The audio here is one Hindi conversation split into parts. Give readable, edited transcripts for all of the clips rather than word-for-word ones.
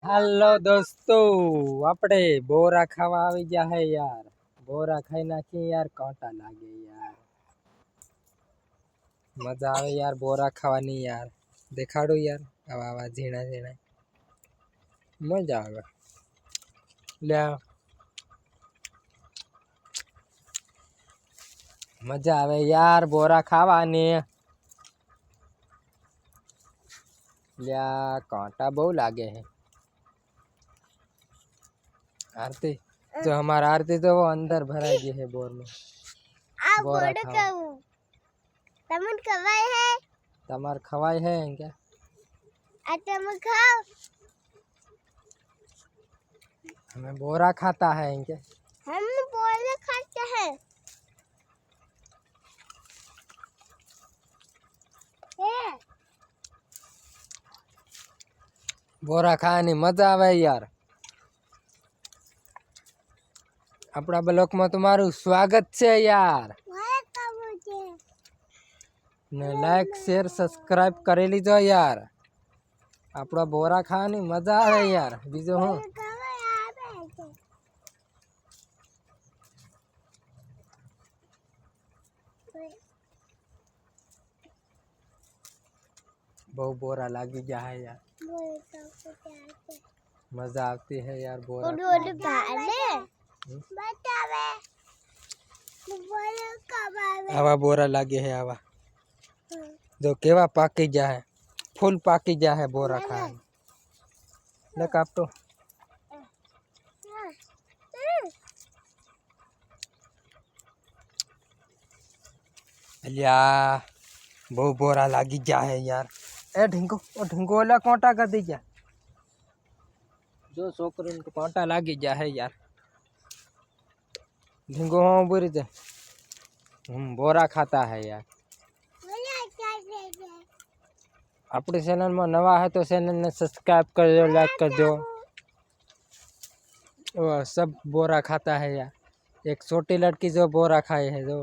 हेलो दोस्तों, આપણે બોરા ખાવા આવી ગયા હે યાર। બોરા ખાઈ નાખી યાર, કાંટા લાગે યાર। મજા આવે યાર બોરા ખાવાની યાર। દેખાડો યાર, આવા આવા ઝીણા ઝીણા મજા આવે। લે મજા આવે યાર બોરા ખાવાની। લ્યા कांटा બહુ લાગે है। आरती जो हमारा आरती तो वो अंदर भराई गई है बोर में। बोरा खाओ। तमन खवाई है, तमार खवाई है क्या? तुम खाओ। हमें बोरा खाता है क्या? हम बोले खाते हैं। बोरा खाने मजा आवे यार। अपना ब्लॉक में तुम्हारू स्वागत है यार। ने लाइक शेर सब्सक्राइब करे लीजो यार। अपना बोरा खाने मजा आवे यार। बीजो हूँ बहु बोरा लागी जा है यार। मजा आती है यार बोरा। आवा बोरा लागे है आवा। जो केवा पाकी जा है, फुल पाकी जा है बोरा खाए। देख आप तो अलिया बहु बोरा लागी जा है यार। ए ढिंको ओ ढिंको वाला कांटा कर दी जा। जो छोकरी को कांटा लागी जा है यार। ढिंगो हाँ बुरी थे। बोरा खाता है यार। अपने चैनल में नवा है तो चैनल ने सब्सक्राइब कर दो, लाइक कर दो। वो सब बोरा खाता है यार। एक छोटी लड़की जो बोरा खाए है जो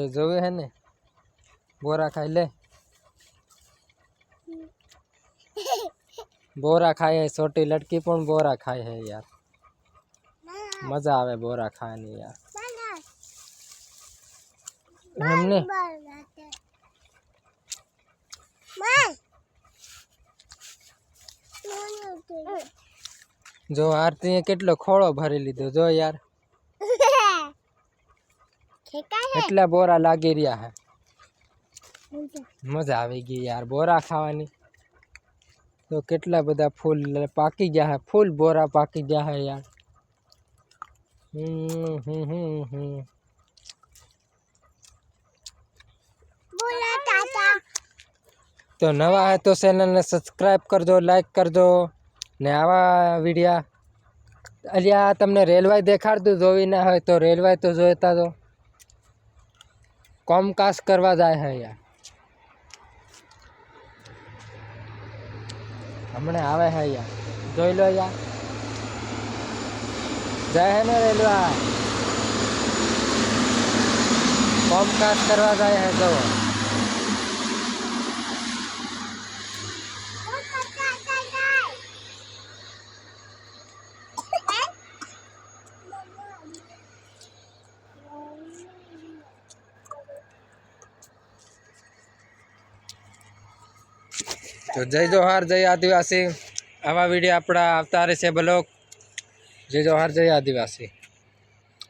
जो है ने बोरा खाई ले। बोरा खाए है छोटी लड़की पण बोरा खाए है यार। मजा आवे बोरा खाने यार। हमने जो आरती केटलो खोड़ो भरी लीधो जो यार। એટલા બોરા લાગી રહ્યા है। मजा આવી ગઈ यार बोरा खावानी। तो કેટલા બધા ફૂલ પાકી ગયા है। फूल बोरा पाकी गया है यार। तो नवा है तो चैनल ने सब्सक्राइब कर दो, लाइक कर दो ने आवा वीडियो। अलिया तमने रेलवे देखाड़ दू जोई ना हो तो रेलवे तो जोता दो। कॉमकास्ट करवा जाए है यार। हमने आवे है यार, जोई लो यार। जाए है ना रेलवे, कॉमकास्ट करवा जाए है जो। तो जय जोहार जय आदिवासी। आवा वीडियो अपना आवता रहे ब्लॉग। जय जोहार जय आदिवासी।